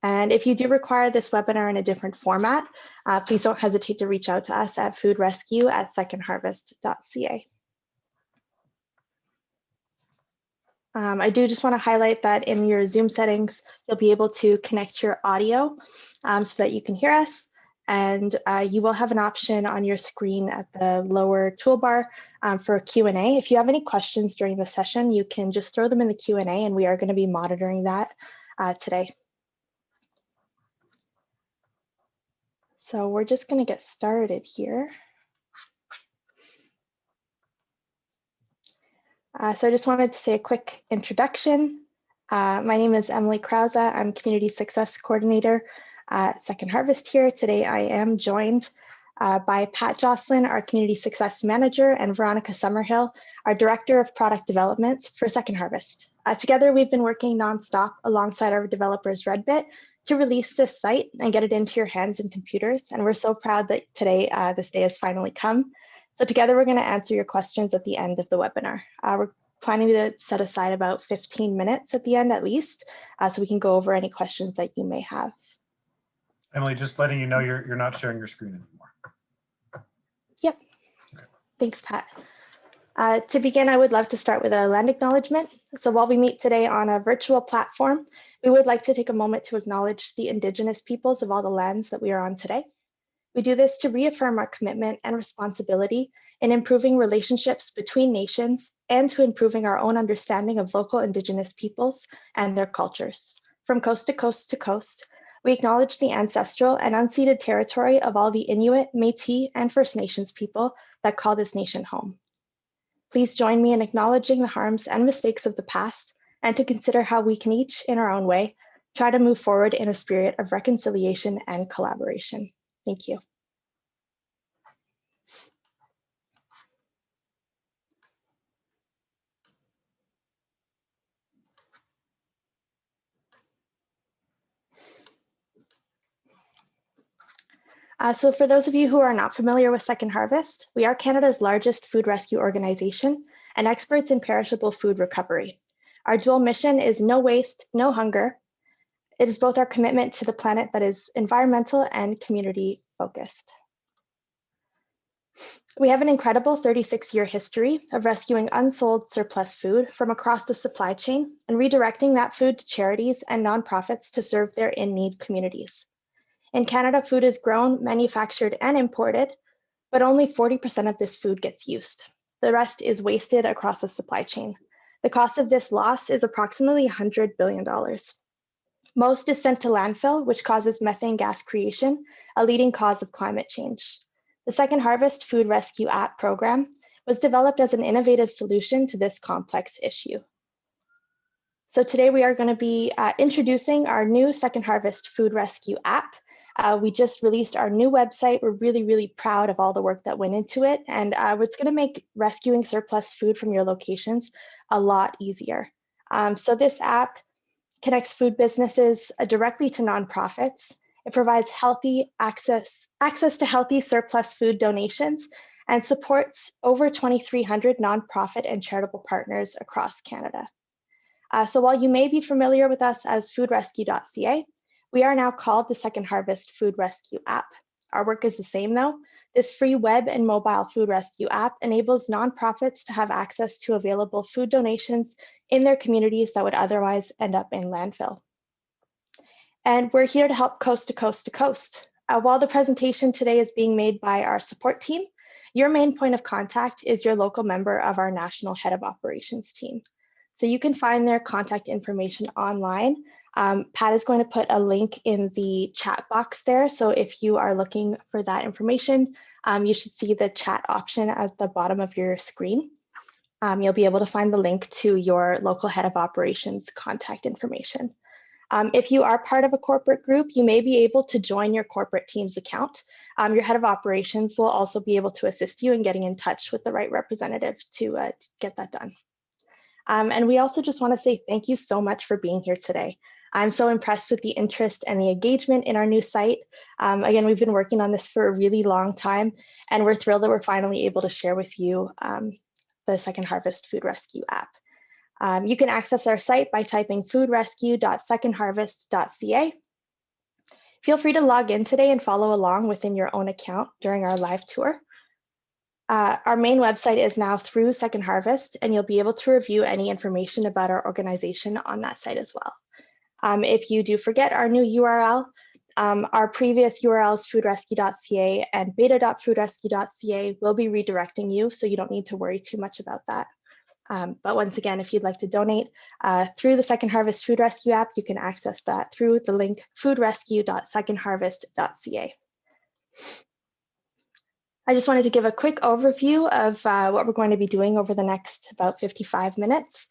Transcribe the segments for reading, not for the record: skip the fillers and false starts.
And if you do require this webinar in a different format, please don't hesitate to reach out to us at foodrescue@secondharvest.ca. I do just want to highlight that in your Zoom settings, you'll be able to connect your audio so that you can hear us. And you will have an option on your screen at the lower toolbar for Q&A. If you have any questions during the session, you can just throw them in the Q&A, and we are going to be monitoring that today. So we're just going to get started here. So I just wanted to say a quick introduction. My name is Emily Krause. I'm Community Success Coordinator at Second Harvest here. Today I am joined by Pat Jocelyn, our Community Success Manager, and Veronica Summerhill, our Director of Product Development for Second Harvest. Together we've been working nonstop alongside our developers Redbit to release this site and get it into your hands and computers. And we're so proud that today this day has finally come. So together we're going to answer your questions at the end of the webinar. We're planning to set aside about 15 minutes at the end at least, so we can go over any questions that you may have. Emily, just letting you know you're not sharing your screen anymore. Yep. Okay. Thanks, Pat. To begin, I would love to start with a land acknowledgement. So while we meet today on a virtual platform, we would like to take a moment to acknowledge the Indigenous peoples of all the lands that we are on today. We do this to reaffirm our commitment and responsibility in improving relationships between nations and to improving our own understanding of local Indigenous peoples and their cultures. From coast to coast to coast, we acknowledge the ancestral and unceded territory of all the Inuit, Métis, and First Nations people that call this nation home. Please join me in acknowledging the harms and mistakes of the past and to consider how we can each, in our own way, try to move forward in a spirit of reconciliation and collaboration. Thank you. So for those of you who are not familiar with Second Harvest, we are Canada's largest food rescue organization and experts in perishable food recovery. Our dual mission is no waste, no hunger. It is both our commitment to the planet that is environmental and community focused. We have an incredible 36-year history of rescuing unsold surplus food from across the supply chain and redirecting that food to charities and nonprofits to serve their in-need communities. In Canada, food is grown, manufactured, and imported, but only 40% of this food gets used. The rest is wasted across the supply chain. The cost of this loss is approximately $100 billion. Most is sent to landfill, which causes methane gas creation, a leading cause of climate change. The Second Harvest Food Rescue App program was developed as an innovative solution to this complex issue. So today we are going to be introducing our new Second Harvest Food Rescue App. We just released our new website. We're really, really proud of all the work that went into it. And it's going to make rescuing surplus food from your locations a lot easier. So this app connects food businesses directly to nonprofits. It provides healthy access to healthy surplus food donations and supports over 2,300 nonprofit and charitable partners across Canada. So while you may be familiar with us as foodrescue.ca, we are now called the Second Harvest Food Rescue App. Our work is the same though. This free web and mobile food rescue app enables nonprofits to have access to available food donations in their communities that would otherwise end up in landfill. And we're here to help coast to coast to coast. While the presentation today is being made by our support team, your main point of contact is your local member of our National Head of Operations team. So you can find their contact information online. Pat is going to put a link in the chat box there. So if you are looking for that information, you should see the chat option at the bottom of your screen. You'll be able to find the link to your local head of operations contact information. If you are part of a corporate group, you may be able to join your corporate team's account. Your head of operations will also be able to assist you in getting in touch with the right representative to get that done. And we also just want to say thank you so much for being here today. I'm so impressed with the interest and the engagement in our new site. Again, we've been working on this for a really long time, and we're thrilled that we're finally able to share with you the Second Harvest Food Rescue app. You can access our site by typing foodrescue.secondharvest.ca. Feel free to log in today and follow along within your own account during our live tour. Our main website is now through Second Harvest, and you'll be able to review any information about our organization on that site as well. If you do forget our new URL, our previous URLs, foodrescue.ca and beta.foodrescue.ca, will be redirecting you, so you don't need to worry too much about that. But once again, if you'd like to donate through the Second Harvest Food Rescue app, you can access that through the link foodrescue.secondharvest.ca. I just wanted to give a quick overview of what we're going to be doing over the next about 55 minutes.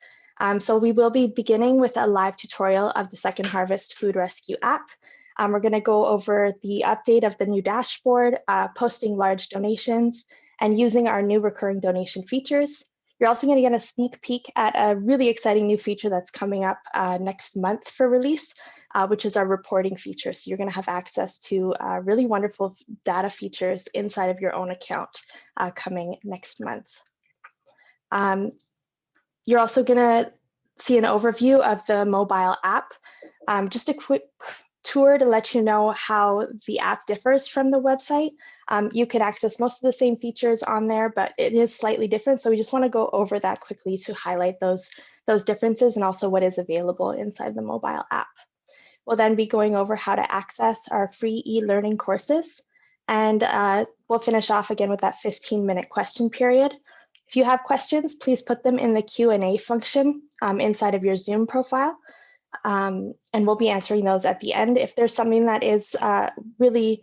So we will be beginning with a live tutorial of the Second Harvest Food Rescue app. We're going to go over the update of the new dashboard, posting large donations, and using our new recurring donation features. You're also going to get a sneak peek at a really exciting new feature that's coming up next month for release, which is our reporting feature. So you're going to have access to really wonderful data features inside of your own account coming next month. You're also going to see an overview of the mobile app. Just a quick tour to let you know how the app differs from the website. You can access most of the same features on there, but it is slightly different. So we just want to go over that quickly to highlight those differences and also what is available inside the mobile app. We'll then be going over how to access our free e-learning courses. And we'll finish off again with that 15-minute question period. If you have questions, please put them in the Q&A function inside of your Zoom profile. And we'll be answering those at the end. If there's something that is really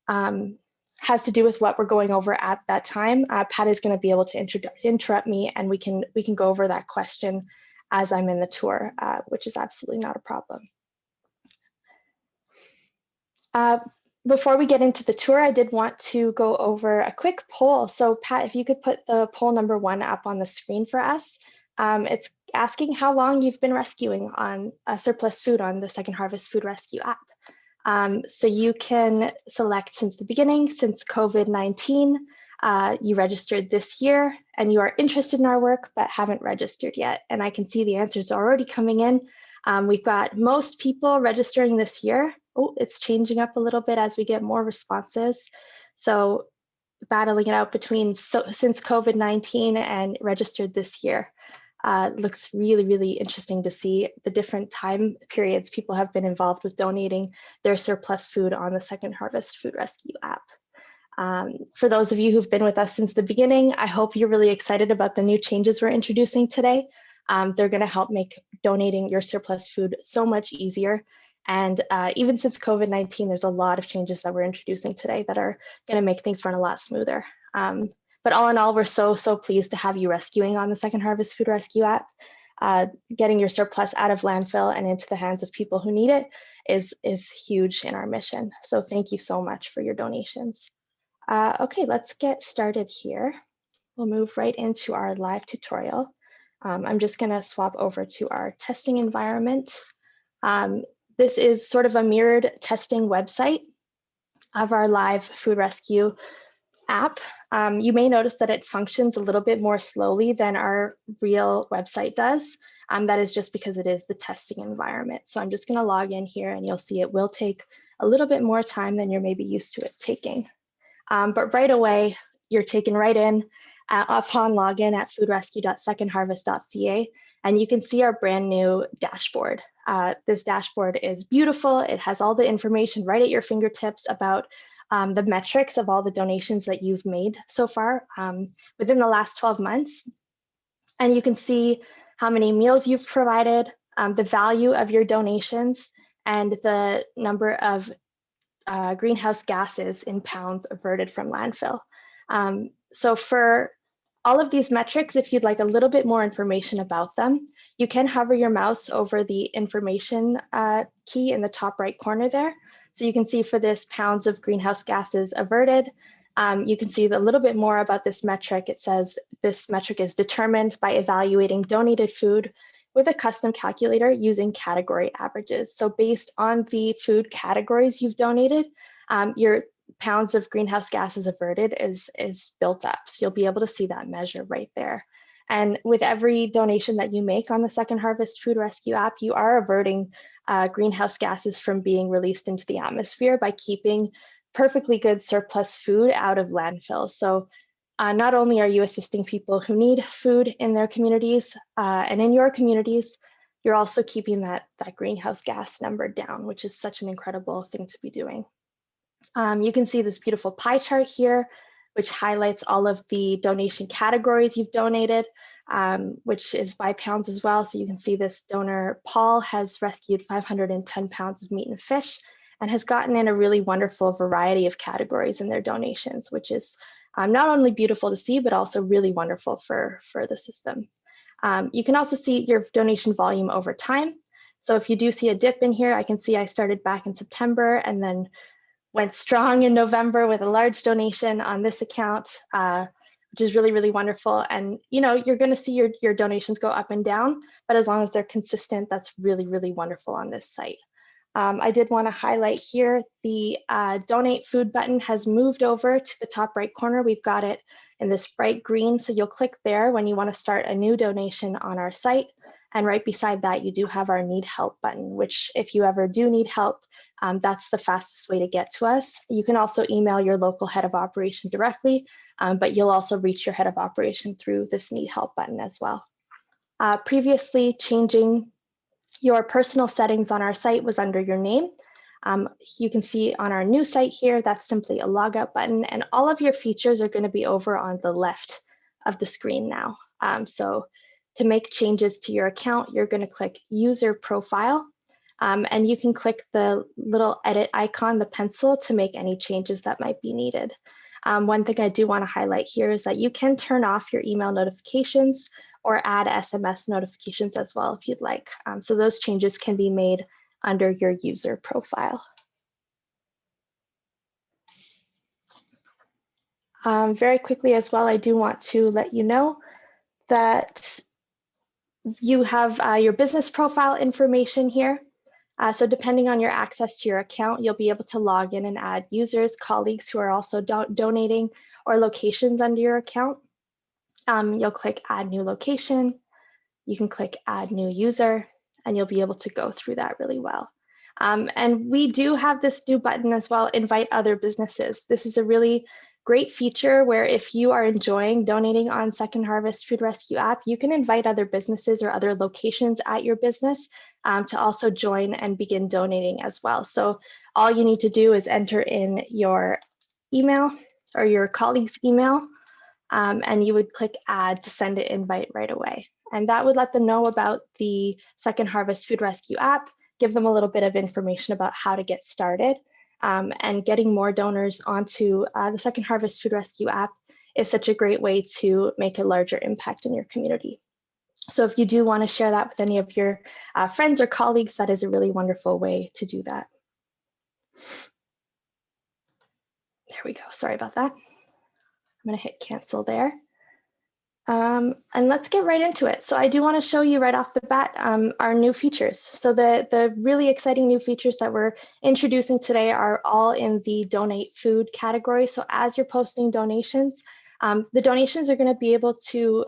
has to do with what we're going over at that time, Pat is going to be able to interrupt me, and we can go over that question as I'm in the tour, which is absolutely not a problem. Before we get into the tour, I did want to go over a quick poll. So Pat, if you could put the poll number 1 up on the screen for us. It's asking how long you've been rescuing on surplus food on the Second Harvest Food Rescue app. So you can select since the beginning, since COVID-19, you registered this year, and you are interested in our work but haven't registered yet. And I can see the answers are already coming in. We've got most people registering this year. Oh, it's changing up a little bit as we get more responses. So battling it out between since COVID-19 and registered this year. Looks really, really interesting to see the different time periods people have been involved with donating their surplus food on the Second Harvest Food Rescue app. For those of you who've been with us since the beginning, I hope you're really excited about the new changes we're introducing today. They're going to help make donating your surplus food so much easier. And even since COVID-19, there's a lot of changes that we're introducing today that are going to make things run a lot smoother. But all in all, we're so pleased to have you rescuing on the Second Harvest Food Rescue app. Getting your surplus out of landfill and into the hands of people who need it is huge in our mission. So thank you so much for your donations. Okay, let's get started here. We'll move right into our live tutorial. I'm just going to swap over to our testing environment. This is sort of a mirrored testing website of our live food rescue app. You may notice that it functions a little bit more slowly than our real website does. That is just because it is the testing environment. So I'm just going to log in here, and you'll see it will take a little bit more time than you're maybe used to it taking. But right away, you're taken right in upon login at foodrescue.secondharvest.ca, and you can see our brand new dashboard. This dashboard is beautiful. It has all the information right at your fingertips about the metrics of all the donations that you've made so far within the last 12 months. And you can see how many meals you've provided, the value of your donations, and the number of greenhouse gases in pounds averted from landfill. So for all of these metrics, if you'd like a little bit more information about them, you can hover your mouse over the information key in the top right corner there. So you can see for this pounds of greenhouse gases averted, you can see a little bit more about this metric. It says this metric is determined by evaluating donated food with a custom calculator using category averages. So based on the food categories you've donated, your pounds of greenhouse gases averted is built up. So you'll be able to see that measure right there. And with every donation that you make on the Second Harvest Food Rescue app, you are averting greenhouse gases from being released into the atmosphere by keeping perfectly good surplus food out of landfills. So not only are you assisting people who need food in their communities and in your communities, you're also keeping that greenhouse gas number down, which is such an incredible thing to be doing. You can see this beautiful pie chart here, which highlights all of the donation categories you've donated, which is by pounds as well. So you can see this donor, Paul, has rescued 510 pounds of meat and fish and has gotten in a really wonderful variety of categories in their donations, which is not only beautiful to see, but also really wonderful for the system. You can also see your donation volume over time. So if you do see a dip in here, I can see I started back in September and then went strong in November with a large donation on this account, which is really, really wonderful. And you're going to see your donations go up and down, but as long as they're consistent, that's really, really wonderful on this site. I did want to highlight here the donate food button has moved over to the top right corner. We've got it in this bright green, so you'll click there when you want to start a new donation on our site. And right beside that, you do have our need help button, which if you ever do need help, that's the fastest way to get to us. You can also email your local head of operation directly, but you'll also reach your head of operation through this need help button as well. Previously, changing your personal settings on our site was under your name. You can see on our new site here, that's simply a logout button, and all of your features are going to be over on the left of the screen now. So to make changes to your account, you're going to click User Profile, and you can click the little edit icon, the pencil, to make any changes that might be needed. One thing I do want to highlight here is that you can turn off your email notifications or add SMS notifications as well if you'd like. So those changes can be made under your user profile. Very quickly as well, I do want to let you know that you have your business profile information here. So depending on your access to your account, you'll be able to log in and add users, colleagues who are also donating, or locations under your account. You'll click Add New Location. You can click Add New User, and you'll be able to go through that really well. And we do have this new button as well, Invite Other Businesses. This is a really great feature where if you are enjoying donating on Second Harvest Food Rescue app, you can invite other businesses or other locations at your business to also join and begin donating as well. So all you need to do is enter in your email or your colleague's email, and you would click Add to send an invite right away. And that would let them know about the Second Harvest Food Rescue app, give them a little bit of information about how to get started. And getting more donors onto the Second Harvest Food Rescue app is such a great way to make a larger impact in your community. So if you do want to share that with any of your friends or colleagues, that is a really wonderful way to do that. There we go. Sorry about that. I'm going to hit cancel there. And let's get right into it. So I do want to show you right off the bat our new features. So the really exciting new features that we're introducing today are all in the donate food category. So as you're posting donations, the donations are going to be able to,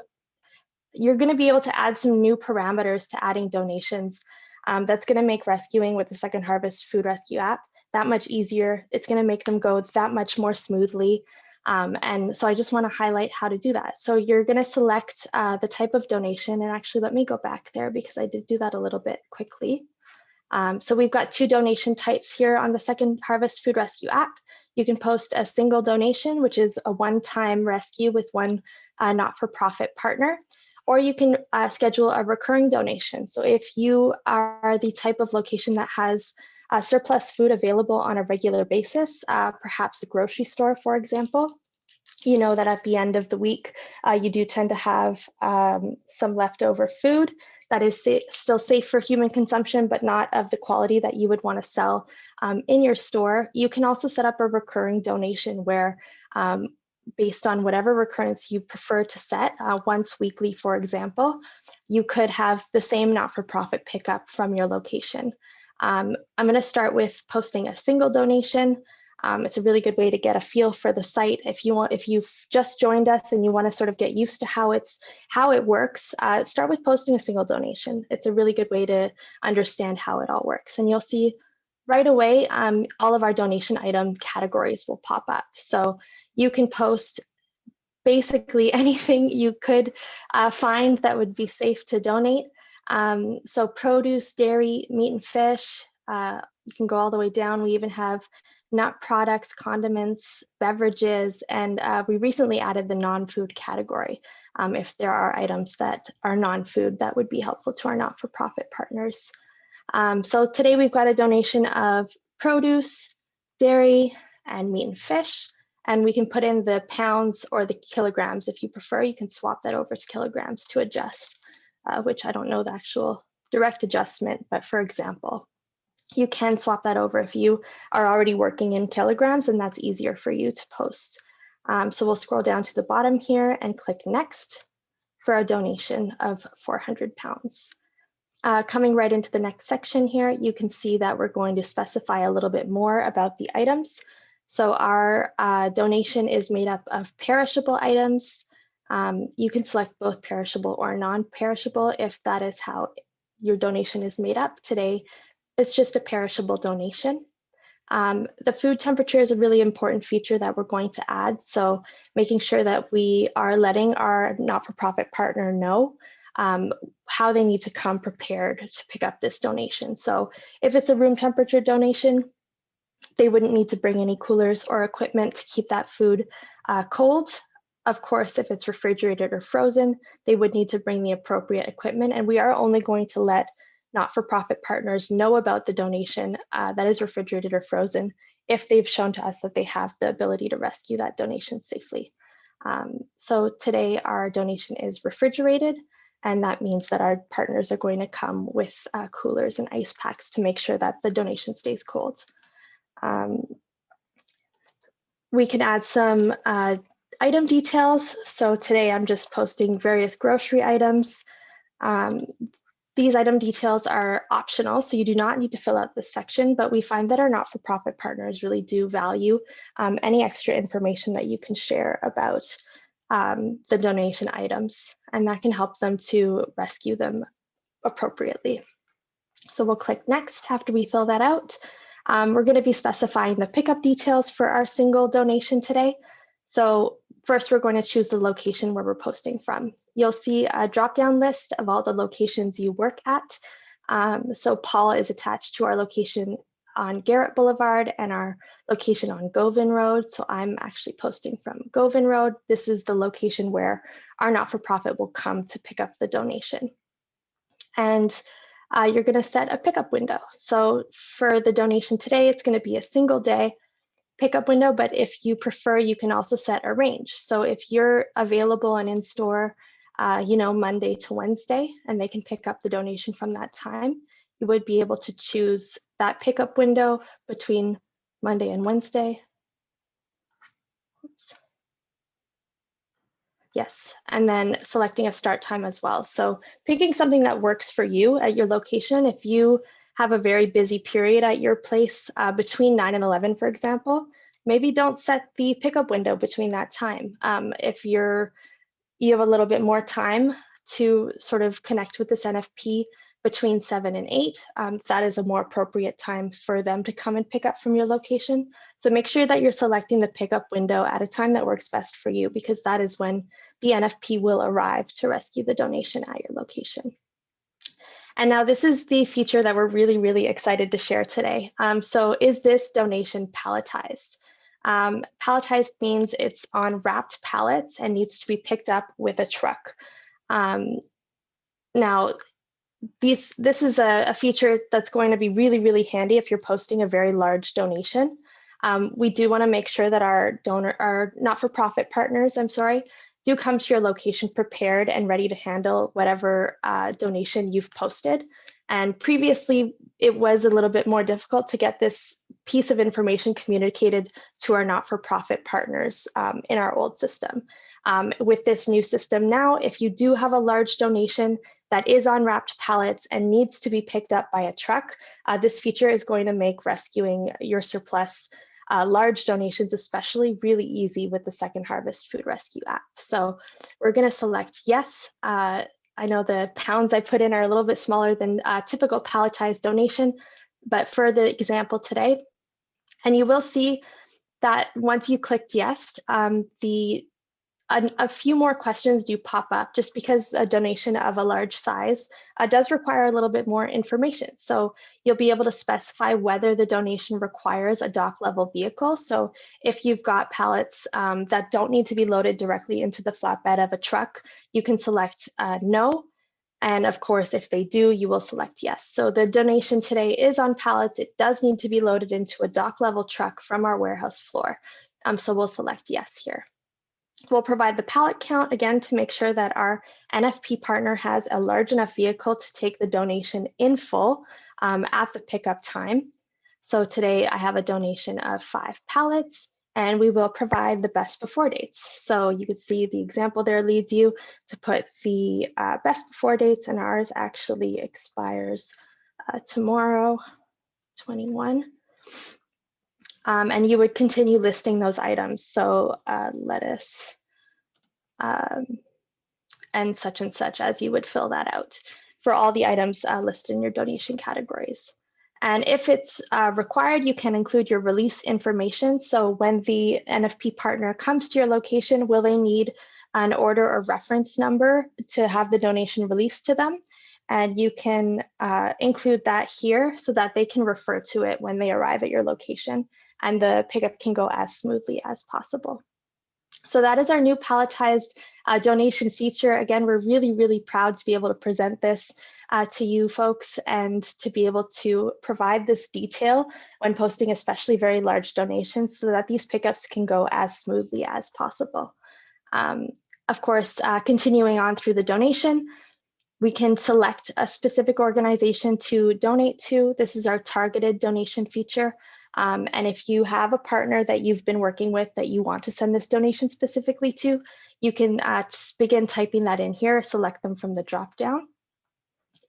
you're going to be able to add some new parameters to adding donations. That's going to make rescuing with the Second Harvest Food Rescue app that much easier. It's going to make them go that much more smoothly. And so I just want to highlight how to do that. So you're going to select the type of donation, and actually let me go back there because I did do that a little bit quickly. So we've got two donation types here on the Second Harvest Food Rescue app. You can post a single donation, which is a one-time rescue with one not-for-profit partner, or you can schedule a recurring donation. So if you are the type of location that has surplus food available on a regular basis, perhaps a grocery store, for example, you know that at the end of the week, you do tend to have some leftover food that is still safe for human consumption, but not of the quality that you would want to sell in your store. You can also set up a recurring donation where, based on whatever recurrence you prefer to set, once weekly, for example, you could have the same not-for-profit pickup from your location. I'm going to start with posting a single donation. It's a really good way to get a feel for the site. If you've just joined us and you want to sort of get used to how it works, start with posting a single donation. It's a really good way to understand how it all works. And you'll see right away, all of our donation item categories will pop up. So you can post basically anything you could find that would be safe to donate. So produce, dairy, meat and fish, you can go all the way down. We even have nut products, condiments, beverages, and we recently added the non-food category. If there are items that are non-food, that would be helpful to our not-for-profit partners. So today we've got a donation of produce, dairy, and meat and fish. And we can put in the pounds or the kilograms if you prefer. You can swap that over to kilograms to adjust, which I don't know the actual direct adjustment, but for example, you can swap that over if you are already working in kilograms, and that's easier for you to post. So we'll scroll down to the bottom here and click next for a donation of 400 pounds. Coming right into the next section here, you can see that we're going to specify a little bit more about the items. So our donation is made up of perishable items. You can select both perishable or non-perishable if that is how your donation is made up. Today, it's just a perishable donation. The food temperature is a really important feature that we're going to add. So making sure that we are letting our not-for-profit partner know how they need to come prepared to pick up this donation. So if it's a room temperature donation, they wouldn't need to bring any coolers or equipment to keep that food cold. Of course, if it's refrigerated or frozen, they would need to bring the appropriate equipment. And we are only going to let not-for-profit partners know about the donation that is refrigerated or frozen if they've shown to us that they have the ability to rescue that donation safely. So today our donation is refrigerated, and that means that our partners are going to come with coolers and ice packs to make sure that the donation stays cold. We can add some item details. So today I'm just posting various grocery items. These item details are optional, so you do not need to fill out this section, but we find that our not-for-profit partners really do value any extra information that you can share about the donation items, and that can help them to rescue them appropriately. So we'll click next after we fill that out. We're going to be specifying the pickup details for our single donation today. So first, we're going to choose the location where we're posting from. You'll see a drop-down list of all the locations you work at. So Paula is attached to our location on Garrett Boulevard and our location on Govan Road. So I'm actually posting from Govan Road. This is the location where our not-for-profit will come to pick up the donation. And you're going to set a pickup window. So for the donation today, it's going to be a single day pickup window, but if you prefer, you can also set a range. So if you're available and in store, Monday to Wednesday, and they can pick up the donation from that time, you would be able to choose that pickup window between Monday and Wednesday. Oops. Yes, and then selecting a start time as well. So picking something that works for you at your location. If you have a very busy period at your place between 9 and 11, for example, maybe don't set the pickup window between that time. If you have a little bit more time to sort of connect with this NFP between 7 and 8, that is a more appropriate time for them to come and pick up from your location. So make sure that you're selecting the pickup window at a time that works best for you, because that is when the NFP will arrive to rescue the donation at your location. And now this is the feature that we're really, really excited to share today. So is this donation palletized? Palletized means it's on wrapped pallets and needs to be picked up with a truck. Now, this is a feature that's going to be really, really handy if you're posting a very large donation. We do want to make sure that our not-for-profit partners, do come to your location prepared and ready to handle whatever donation you've posted. And previously, it was a little bit more difficult to get this piece of information communicated to our not-for-profit partners in our old system. With this new system now, if you do have a large donation that is on wrapped pallets and needs to be picked up by a truck, this feature is going to make rescuing your surplus large donations especially really easy with the Second Harvest Food Rescue app. So we're going to select yes. I know the pounds I put in are a little bit smaller than a typical palletized donation, but for the example today, and you will see that once you clicked yes, a few more questions do pop up just because a donation of a large size does require a little bit more information. So you'll be able to specify whether the donation requires a dock level vehicle. So if you've got pallets that don't need to be loaded directly into the flatbed of a truck, you can select no. And of course, if they do, you will select yes. So the donation today is on pallets. It does need to be loaded into a dock level truck from our warehouse floor. So we'll select yes here. We'll provide the pallet count again to make sure that our NFP partner has a large enough vehicle to take the donation in full at the pickup time. So today I have a donation of 5 pallets, and we will provide the best before dates. So you can see the example there leads you to put the best before dates, and ours actually expires tomorrow, 21. And you would continue listing those items. So lettuce and such as you would fill that out for all the items listed in your donation categories. And if it's required, you can include your release information. So when the NFP partner comes to your location, will they need an order or reference number to have the donation released to them? And you can include that here so that they can refer to it when they arrive at your location, and the pickup can go as smoothly as possible. So that is our new palletized donation feature. Again, we're really, really proud to be able to present this to you folks and to be able to provide this detail when posting especially very large donations so that these pickups can go as smoothly as possible. Of course, continuing on through the donation, we can select a specific organization to donate to. This is our targeted donation feature. And if you have a partner that you've been working with that you want to send this donation specifically to, you can begin typing that in here, select them from the dropdown.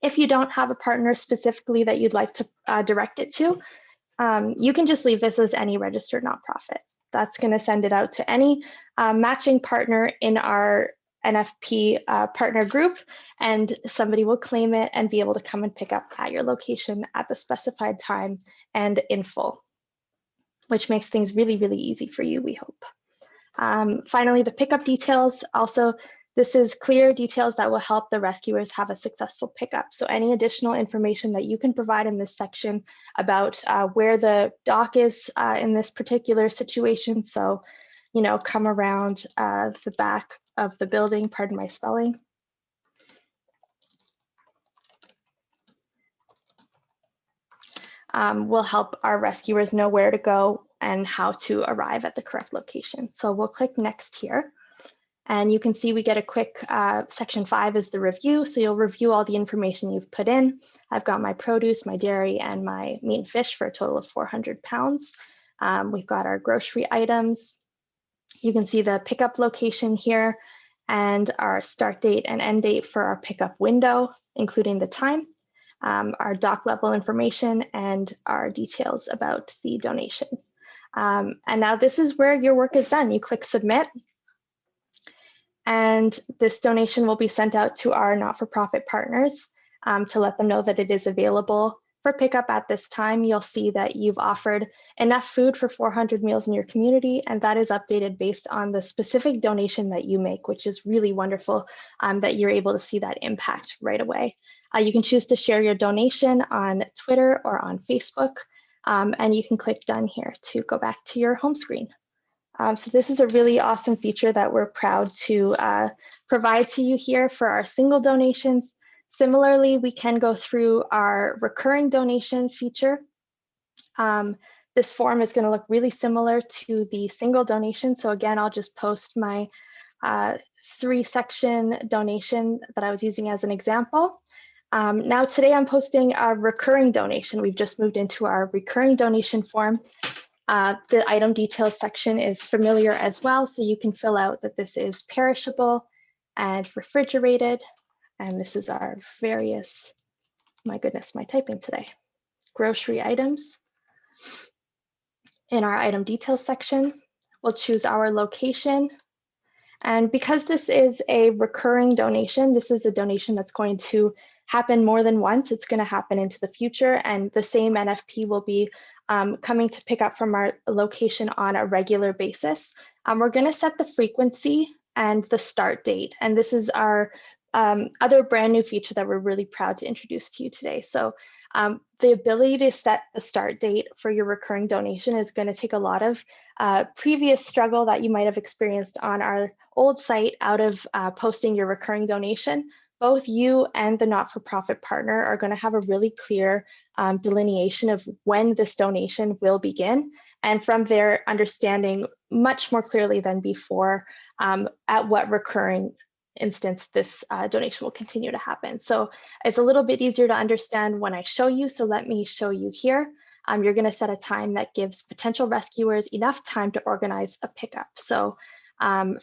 If you don't have a partner specifically that you'd like to direct it to, you can just leave this as any registered nonprofit. That's going to send it out to any matching partner in our NFP partner group, and somebody will claim it and be able to come and pick up at your location at the specified time and in full, which makes things really, really easy for you, we hope. Finally, the pickup details. Also, this is clear details that will help the rescuers have a successful pickup. So any additional information that you can provide in this section about where the dock is in this particular situation. So, you know, come around the back of the building, pardon my spelling. Will help our rescuers know where to go and how to arrive at the correct location. So we'll click next here. And you can see we get a quick section 5 is the review. So you'll review all the information you've put in. I've got my produce, my dairy, and my meat and fish for a total of 400 pounds. We've got our grocery items. You can see the pickup location here and our start date and end date for our pickup window, including the time, our dock level information, and our details about the donation. And now this is where your work is done. You click submit, and this donation will be sent out to our not-for-profit partners to let them know that it is available for pickup at this time. You'll see that you've offered enough food for 400 meals in your community, and that is updated based on the specific donation that you make, which is really wonderful that you're able to see that impact right away. You can choose to share your donation on Twitter or on Facebook, and you can click done here to go back to your home screen. So this is a really awesome feature that we're proud to provide to you here for our single donations. Similarly, we can go through our recurring donation feature. This form is going to look really similar to the single donation. So again, I'll just post my 3-section donation that I was using as an example. Now today I'm posting a recurring donation. We've just moved into our recurring donation form. The item details section is familiar as well, so you can fill out that this is perishable and refrigerated. And this is our various, my goodness, my typing today, grocery items. In our item details section, we'll choose our location. And because this is a recurring donation, this is a donation that's going to happen more than once. It's going to happen into the future, and the same NFP will be coming to pick up from our location on a regular basis. We're going to set the frequency and the start date, and this is our other brand new feature that we're really proud to introduce to you today. So the ability to set the start date for your recurring donation is going to take a lot of previous struggle that you might have experienced on our old site out of posting your recurring donation. Both you and the not-for-profit partner are going to have a really clear delineation of when this donation will begin, and from there understanding much more clearly than before at what recurring instance this donation will continue to happen. So it's a little bit easier to understand when I show you, so let me show you here. You're going to set a time that gives potential rescuers enough time to organize a pickup. So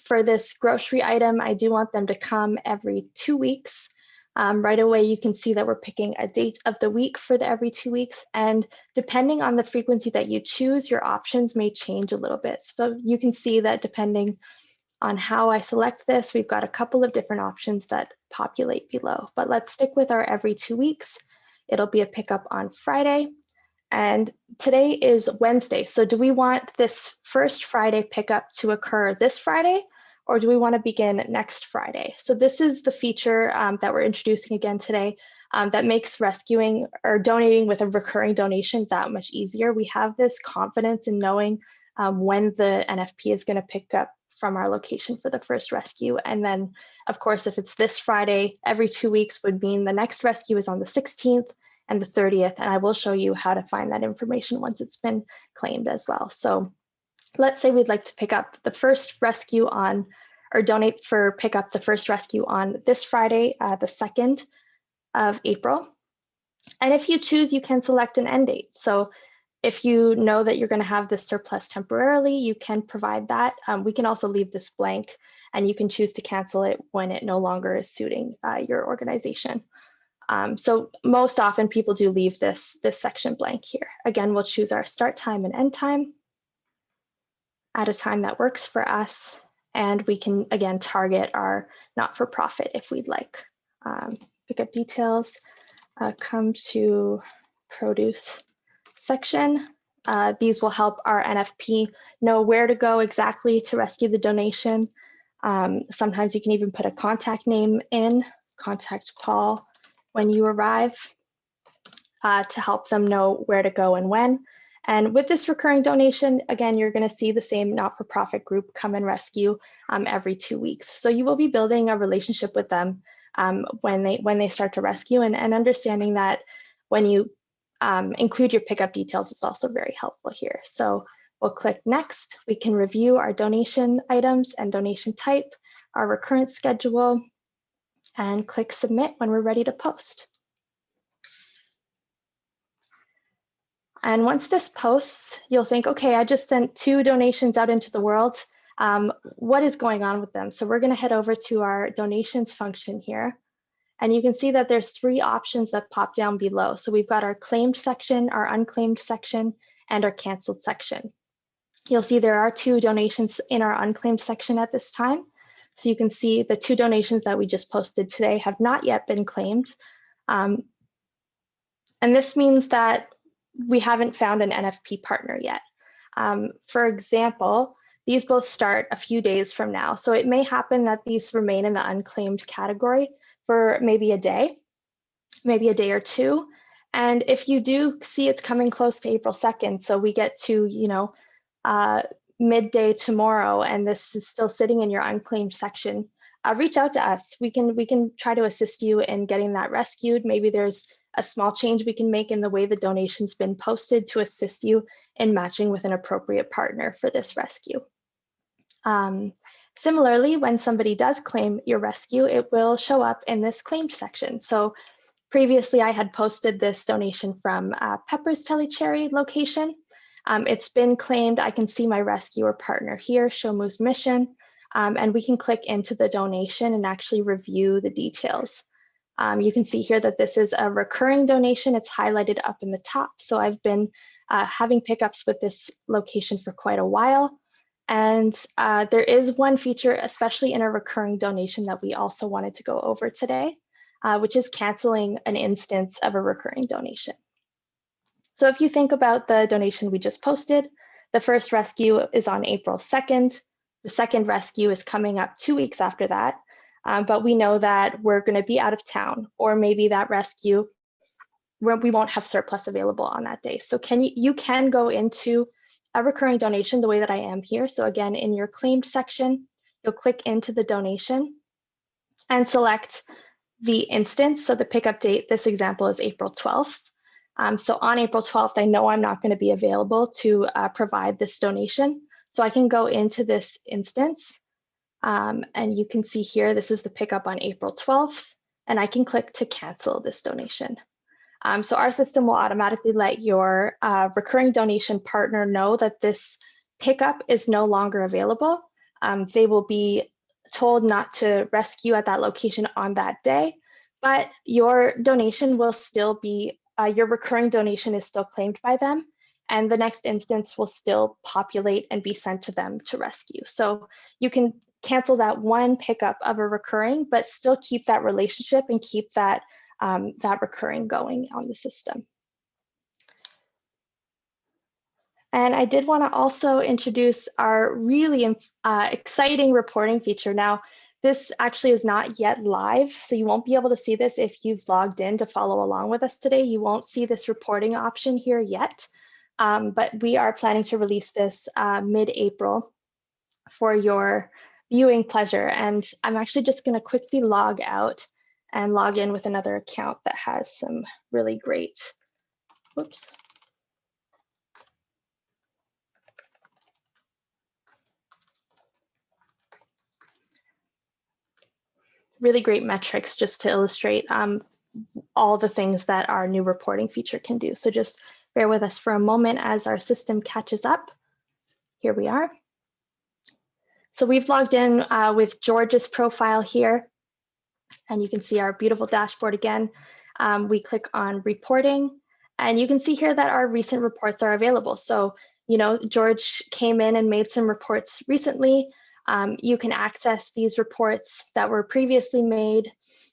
for this grocery item, I do want them to come every 2 weeks. Right away, you can see that we're picking a date of the week for the every 2 weeks. And depending on the frequency that you choose, your options may change a little bit. So you can see that depending on how I select this, we've got a couple of different options that populate below. But let's stick with our every 2 weeks. It'll be a pickup on Friday. And today is Wednesday. So do we want this first Friday pickup to occur this Friday, or do we want to begin next Friday? So this is the feature that we're introducing again today that makes rescuing or donating with a recurring donation that much easier. We have this confidence in knowing when the NFP is going to pick up from our location for the first rescue. And then, of course, if it's this Friday, every 2 weeks would mean the next rescue is on the 16th and the 30th, and I will show you how to find that information once it's been claimed as well. So let's say we'd like to pick up the first rescue on, or donate for pick up the first rescue on this Friday, the 2nd of April. And if you choose, you can select an end date. So if you know that you're going to have this surplus temporarily, you can provide that. We can also leave this blank, and you can choose to cancel it when it no longer is suiting your organization. So most often people do leave this section blank here. Again, we'll choose our start time and end time at a time that works for us. And we can, again, target our not-for-profit if we'd like. Pickup details, come to produce section. These will help our NFP know where to go exactly to rescue the donation. Sometimes you can even put a contact name in, contact Paul when you arrive, to help them know where to go and when. And with this recurring donation, again, you're going to see the same not-for-profit group come and rescue every 2 weeks. So you will be building a relationship with them when they start to rescue, and understanding that when you include your pickup details is also very helpful here. So we'll click next. We can review our donation items and donation type, our recurrent schedule, and click submit when we're ready to post. And once this posts, you'll think, okay, I just sent 2 donations out into the world. What is going on with them? So we're going to head over to our donations function here. And you can see that there's 3 options that pop down below. So we've got our claimed section, our unclaimed section, and our canceled section. You'll see there are 2 donations in our unclaimed section at this time. So you can see the 2 donations that we just posted today have not yet been claimed. And this means that we haven't found an NFP partner yet. For example, these both start a few days from now. So it may happen that these remain in the unclaimed category for maybe a day or 2. And if you do see it's coming close to April 2nd, so we get to, midday tomorrow, and this is still sitting in your unclaimed section, reach out to us. We can try to assist you in getting that rescued. Maybe there's a small change we can make in the way the donation's been posted to assist you in matching with an appropriate partner for this rescue. Similarly, when somebody does claim your rescue, it will show up in this claimed section. So previously I had posted this donation from Pepper's Telecherry location. It's been claimed. I can see my rescuer partner here, Shomu's Mission, and we can click into the donation and actually review the details. You can see here that this is a recurring donation. It's highlighted up in the top. So I've been having pickups with this location for quite a while. And there is one feature, especially in a recurring donation, that we also wanted to go over today, which is canceling an instance of a recurring donation. So if you think about the donation we just posted, the first rescue is on April 2nd. The second rescue is coming up 2 weeks after that. But we know that we're going to be out of town, or maybe that rescue where we won't have surplus available on that day. So you can go into a recurring donation the way that I am here. So again, in your claimed section, you'll click into the donation and select the instance. So the pickup date, this example is April 12th. So on April 12th, I know I'm not going to be available to provide this donation. So I can go into this instance, and you can see here, this is the pickup on April 12th, and I can click to cancel this donation. So our system will automatically let your recurring donation partner know that this pickup is no longer available. They will be told not to rescue at that location on that day, but your donation will still be, your recurring donation is still claimed by them, and the next instance will still populate and be sent to them to rescue. So you can cancel that one pickup of a recurring, but still keep that relationship and keep that that recurring going on the system. And I did want to also introduce our really exciting reporting feature. Now, this actually is not yet live, so you won't be able to see this if you've logged in to follow along with us today. You won't see this reporting option here yet, but we are planning to release this mid-April for your viewing pleasure. And I'm actually just going to quickly log out and log in with another account that has some really great, whoops. Really great metrics just to illustrate all the things that our new reporting feature can do. So just bear with us for a moment as our system catches up. Here we are. So we've logged in with George's profile here, and you can see our beautiful dashboard again. We click on reporting, and you can see here that our recent reports are available. So, you know, George came in and made some reports recently. You can access these reports that were previously made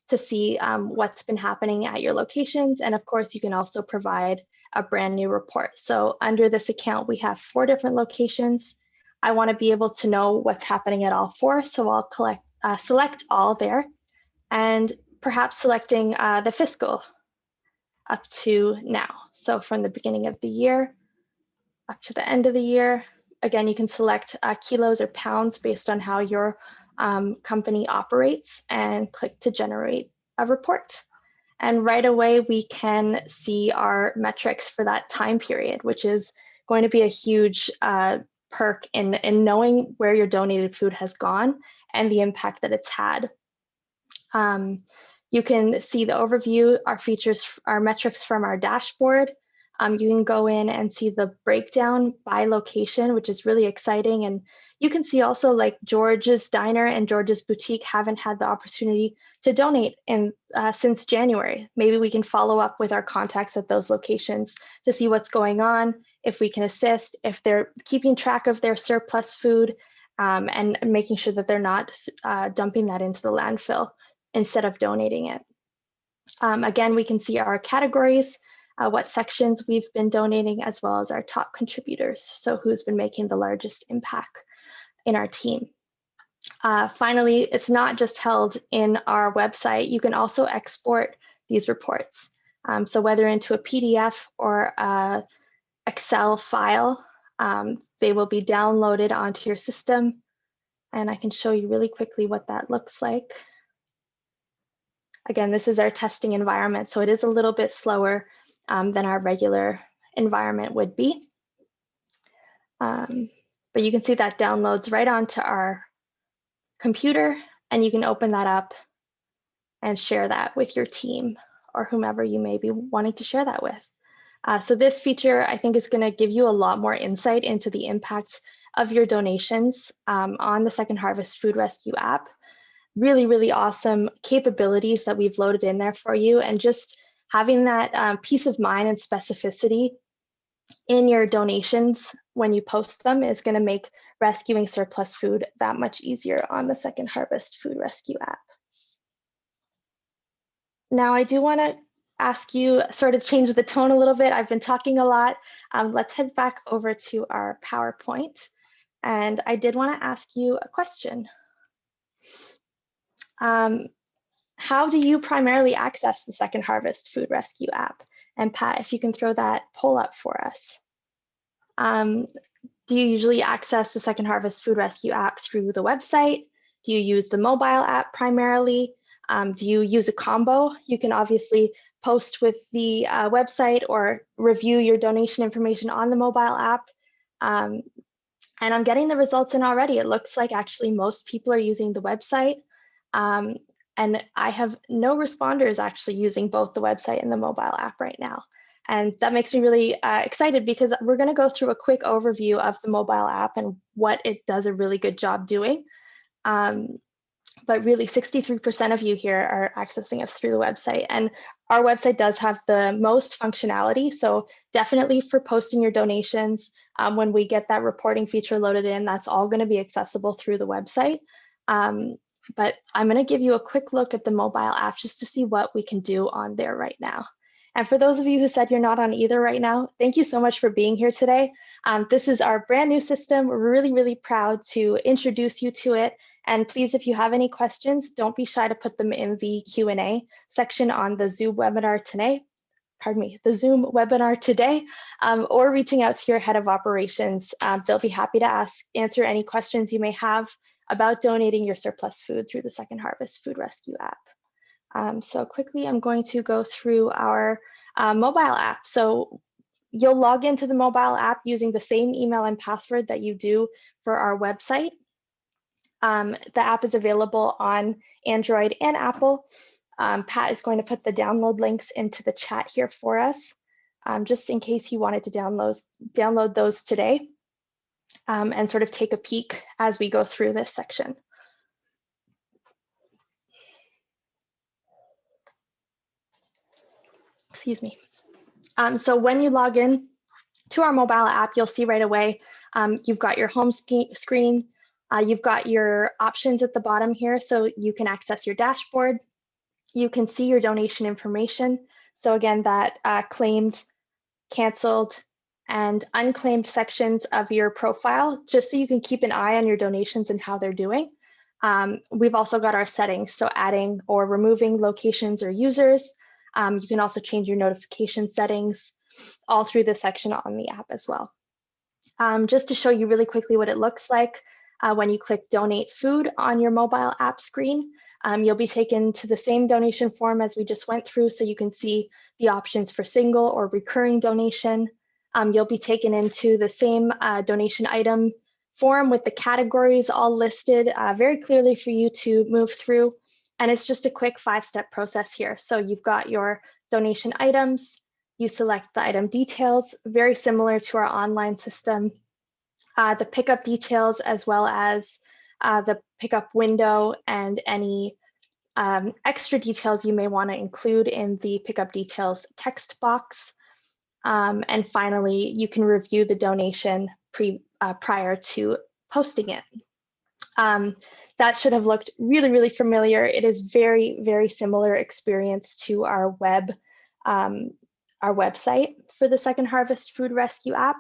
to see what's been happening at your locations. And of course, you can also provide a brand new report. So under this account, we have 4 different locations. I want to be able to know what's happening at all 4, so I'll select all there, and perhaps selecting the fiscal up to now. So from the beginning of the year up to the end of the year. Again, you can select kilos or pounds based on how your company operates, and click to generate a report. And right away, we can see our metrics for that time period, which is going to be a huge perk in knowing where your donated food has gone and the impact that it's had. You can see the overview, our features, our metrics from our dashboard. You can go in and see the breakdown by location, which is really exciting. And you can see also, like, George's Diner and George's Boutique haven't had the opportunity to donate since January. Maybe we can follow up with our contacts at those locations to see what's going on, if we can assist, if they're keeping track of their surplus food, and making sure that they're not dumping that into the landfill instead of donating it. Again, we can see our categories, what sections we've been donating, as well as our top contributors. So who's been making the largest impact in our team. Finally, it's not just held in our website. You can also export these reports. So whether into a PDF or a Excel file, they will be downloaded onto your system. And I can show you really quickly what that looks like. Again, this is our testing environment, so it is a little bit slower than our regular environment would be. But you can see that downloads right onto our computer, and you can open that up and share that with your team or whomever you may be wanting to share that with. So this feature, I think, is going to give you a lot more insight into the impact of your donations on the Second Harvest Food Rescue app. Really, really awesome capabilities that we've loaded in there for you, and just having that peace of mind and specificity in your donations when you post them is going to make rescuing surplus food that much easier on the Second Harvest Food Rescue app. Now, I do want to ask you, sort of change the tone a little bit. I've been talking a lot. Let's head back over to our PowerPoint. And I did want to ask you a question. How do you primarily access the Second Harvest Food Rescue app? And Pat, if you can throw that poll up for us. Do you usually access the Second Harvest Food Rescue app through the website? Do you use the mobile app primarily? Do you use a combo? You can obviously post with the website or review your donation information on the mobile app. And I'm getting the results in already. It looks like actually most people are using the website. And I have no responders actually using both the website and the mobile app right now. And that makes me really excited because we're going to go through a quick overview of the mobile app and what it does a really good job doing. But really 63% of you here are accessing us through the website. And our website does have the most functionality. So definitely for posting your donations, when we get that reporting feature loaded in, that's all going to be accessible through the website. But I'm going to give you a quick look at the mobile app just to see what we can do on there right now. And for those of you who said you're not on either right now, thank you so much for being here today. This is our brand new system. We're really, really proud to introduce you to it. And please, if you have any questions, don't be shy to put them in the Q&A section on the Zoom webinar today. The Zoom webinar today, or reaching out to your head of operations. They'll be happy to answer any questions you may have about donating your surplus food through the Second Harvest Food Rescue app. So quickly, I'm going to go through our mobile app. So you'll log into the mobile app using the same email and password that you do for our website. The app is available on Android and Apple. Pat is going to put the download links into the chat here for us, just in case you wanted to download those today and sort of take a peek as we go through this section. Excuse me. So when you log in to our mobile app, you'll see right away, you've got your home screen, you've got your options at the bottom here, so you can access your dashboard. You can see your donation information. So again, that claimed, canceled, and unclaimed sections of your profile, just so you can keep an eye on your donations and how they're doing. We've also got our settings, so adding or removing locations or users. You can also change your notification settings all through this section on the app as well. Just to show you really quickly what it looks like, when you click Donate Food on your mobile app screen, you'll be taken to the same donation form as we just went through, so you can see the options for single or recurring donation. You'll be taken into the same donation item form with the categories all listed very clearly for you to move through. And it's just a quick 5-step process here. So you've got your donation items, you select the item details, very similar to our online system, the pickup details, as well as the pickup window and any extra details you may want to include in the pickup details text box. And finally, you can review the donation prior to posting it. That should have looked really, really familiar. It is very, very similar experience to our website for the Second Harvest Food Rescue app.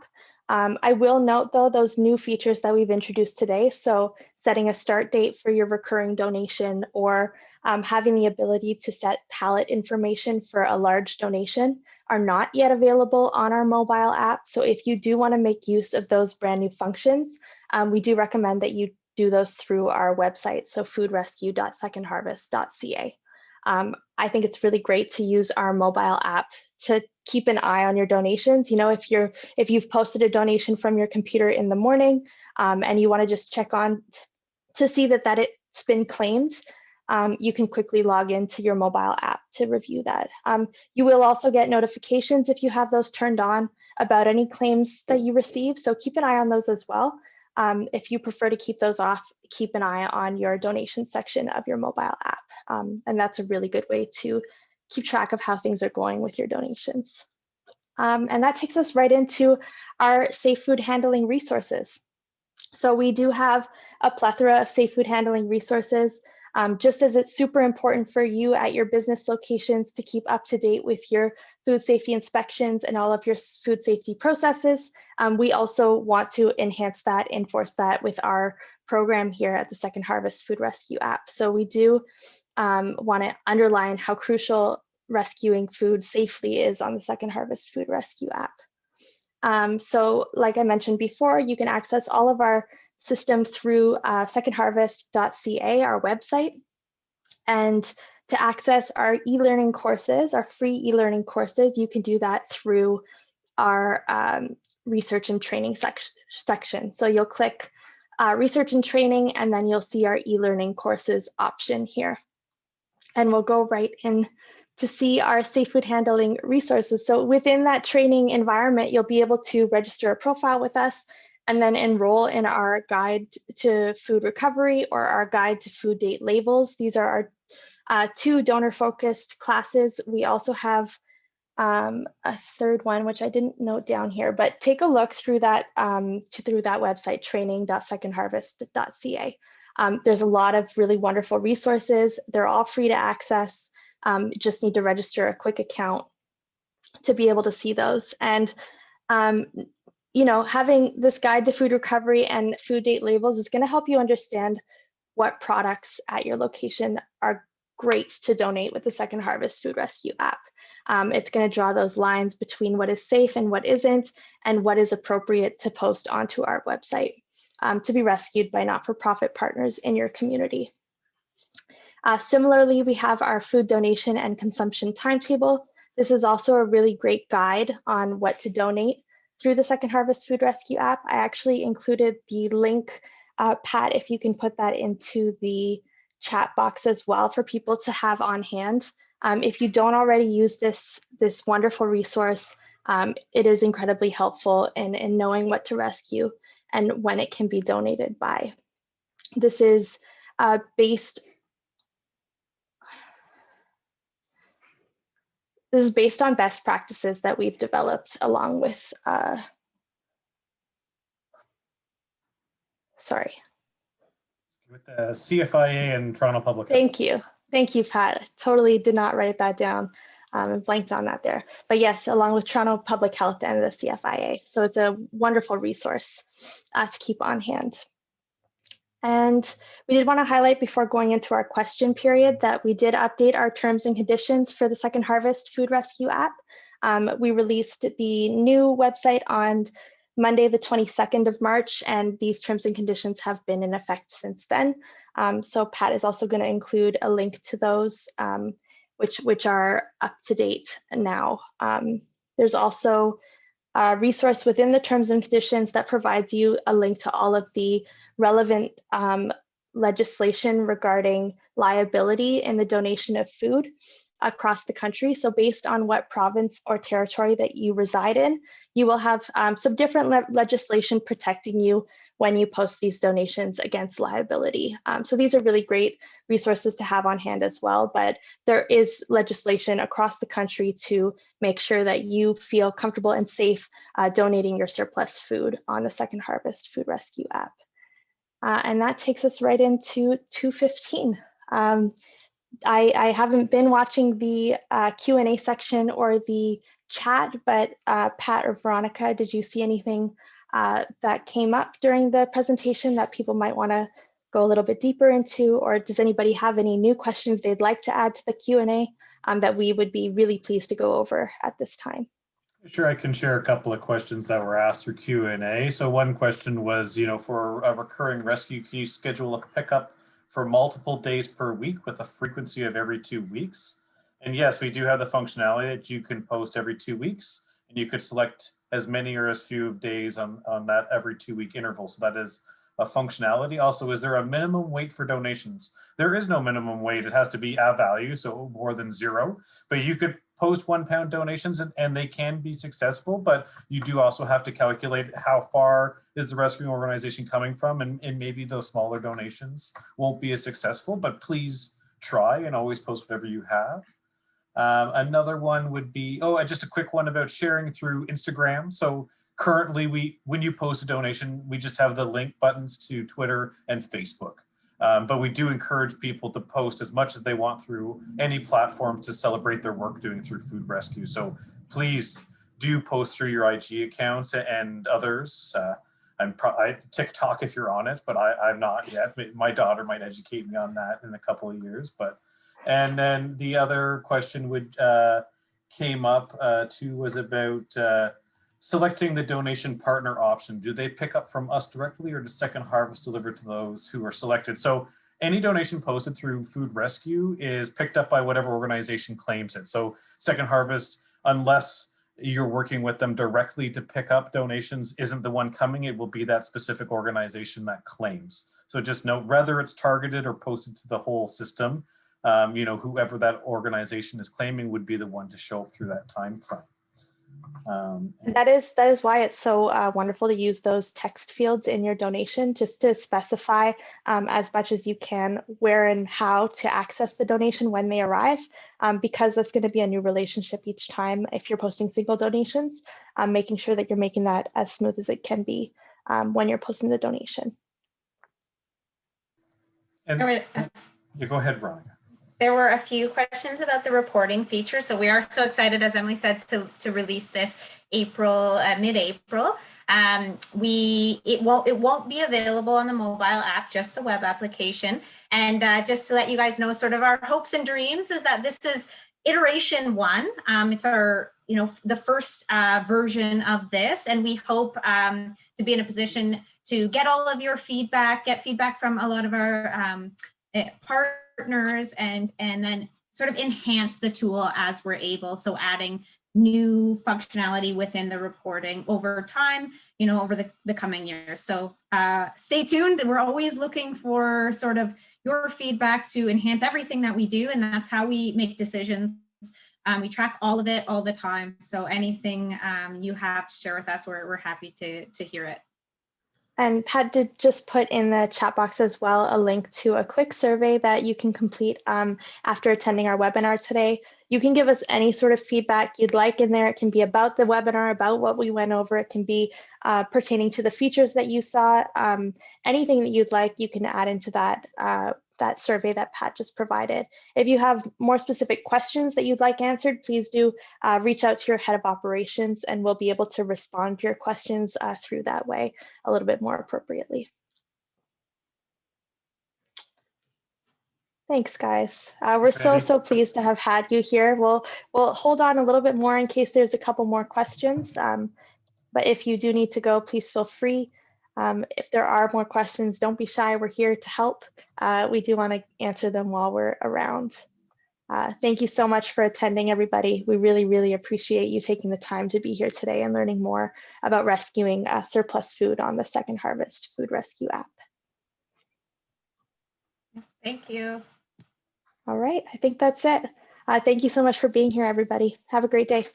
I will note, though, those new features that we've introduced today, so setting a start date for your recurring donation, or having the ability to set pallet information for a large donation, are not yet available on our mobile app. So if you do want to make use of those brand new functions, we do recommend that you do those through our website, so foodrescue.secondharvest.ca. I think it's really great to use our mobile app to keep an eye on your donations. You know, if you've posted a donation from your computer in the morning and you want to just check on to see that it's been claimed, you can quickly log into your mobile app to review that. You will also get notifications if you have those turned on about any claims that you receive, so keep an eye on those as well. If you prefer to keep those off, keep an eye on your donation section of your mobile app. And that's a really good way to keep track of how things are going with your donations. And that takes us right into our safe food handling resources. So we do have a plethora of safe food handling resources. Just as it's super important for you at your business locations to keep up to date with your food safety inspections and all of your food safety processes, we also want to enhance that, enforce that with our program here at the Second Harvest Food Rescue app. So we do want to underline how crucial rescuing food safely is on the Second Harvest Food Rescue app. So like I mentioned before, you can access all of our system through secondharvest.ca, our website. And to access our e-learning courses, our free e-learning courses, you can do that through our research and training section. So you'll click research and training, and then you'll see our e-learning courses option here. And we'll go right in to see our safe food handling resources. So within that training environment, you'll be able to register a profile with us and then enroll in our guide to food recovery or our guide to food date labels. These are our two donor-focused classes. We also have a third one, which I didn't note down here, but take a look through that website, training.secondharvest.ca. There's a lot of really wonderful resources. They're all free to access. Just need to register a quick account to be able to see those. And you know, having this guide to food recovery and food date labels is going to help you understand what products at your location are great to donate with the Second Harvest Food Rescue app. It's going to draw those lines between what is safe and what isn't, and what is appropriate to post onto our website to be rescued by not-for-profit partners in your community. Similarly, we have our food donation and consumption timetable. This is also a really great guide on what to donate through the Second Harvest Food Rescue app. I actually included the link, Pat, if you can put that into the chat box as well for people to have on hand. If you don't already use this wonderful resource, it is incredibly helpful in knowing what to rescue and when it can be donated by. This is based on best practices that we've developed along with, With the CFIA and Toronto Public Health. Thank you. Thank you, Pat. Totally did not write that down. I blanked on that there. But yes, along with Toronto Public Health and the CFIA. So it's a wonderful resource to keep on hand. And we did want to highlight before going into our question period that we did update our terms and conditions for the Second Harvest Food Rescue app. We released the new website on Monday, the 22nd of March, and these terms and conditions have been in effect since then. So Pat is also going to include a link to those, which are up to date now. There's also a resource within the terms and conditions that provides you a link to all of the relevant legislation regarding liability in the donation of food across the country. So based on what province or territory that you reside in, you will have some different legislation protecting you when you post these donations against liability. So these are really great resources to have on hand as well, but there is legislation across the country to make sure that you feel comfortable and safe donating your surplus food on the Second Harvest Food Rescue app. And that takes us right into 2:15. I haven't been watching the Q&A section or the chat, but Pat or Veronica, did you see anything that came up during the presentation that people might want to go a little bit deeper into, or does anybody have any new questions they'd like to add to the Q&A that we would be really pleased to go over at this time? Sure, I can share a couple of questions that were asked through Q&A. So one question was, for a recurring rescue, can you schedule a pickup for multiple days per week with a frequency of every 2 weeks? And yes, we do have the functionality that you can post every 2 weeks, and you could select as many or as few of days on that every 2 week interval. So that is a functionality. Also, is there a minimum weight for donations? There is no minimum weight. It has to be a value, so more than 0. But you could post 1 pound donations and they can be successful, but you do also have to calculate how far is the rescue organization coming from, and maybe those smaller donations won't be as successful, but please try and always post whatever you have. Another one would be, just a quick one about sharing through Instagram. So currently, when you post a donation, we just have the link buttons to Twitter and Facebook. But we do encourage people to post as much as they want through any platform to celebrate their work doing through food rescue. So please do post through your IG accounts and others. TikTok if you're on it, but I'm not yet. My daughter might educate me on that in a couple of years. And then the other question came up too was about selecting the donation partner option. Do they pick up from us directly, or does Second Harvest deliver to those who are selected? So any donation posted through Food Rescue is picked up by whatever organization claims it. So Second Harvest, unless you're working with them directly to pick up donations, isn't the one coming. It will be that specific organization that claims. So just note, whether it's targeted or posted to the whole system, whoever that organization is claiming would be the one to show up through that time frame. That is why it's so wonderful to use those text fields in your donation, just to specify as much as you can where and how to access the donation when they arrive, because that's going to be a new relationship each time if you're posting single donations, making sure that you're making that as smooth as it can be when you're posting the donation. And you go ahead, Veronica. There were a few questions about the reporting feature. So we are so excited, as Emily said, to release this mid-April. It won't be available on the mobile app, just the web application. And just to let you guys know, sort of our hopes and dreams is that this is iteration 1. It's our, the first version of this, and we hope to be in a position to get all of your feedback, get feedback from a lot of our partners, and then sort of enhance the tool as we're able. So adding new functionality within the reporting over time, over the coming years. So stay tuned. We're always looking for sort of your feedback to enhance everything that we do, and that's how we make decisions. We track all of it all the time. So anything you have to share with us, we're happy to hear it. And Pat did just put in the chat box as well a link to a quick survey that you can complete after attending our webinar today. You can give us any sort of feedback you'd like in there. It can be about the webinar, about what we went over. It can be pertaining to the features that you saw. Anything that you'd like, you can add into that survey that Pat just provided. If you have more specific questions that you'd like answered, please do reach out to your head of operations, and we'll be able to respond to your questions through that way a little bit more appropriately. Thanks, guys. We're so pleased to have had you here. We'll hold on a little bit more in case there's a couple more questions. But if you do need to go, please feel free. If there are more questions, don't be shy. We're here to help. We do want to answer them while we're around. Thank you so much for attending, everybody. We really, really appreciate you taking the time to be here today and learning more about rescuing surplus food on the Second Harvest Food Rescue app. Thank you. All right, I think that's it. Thank you so much for being here, everybody. Have a great day.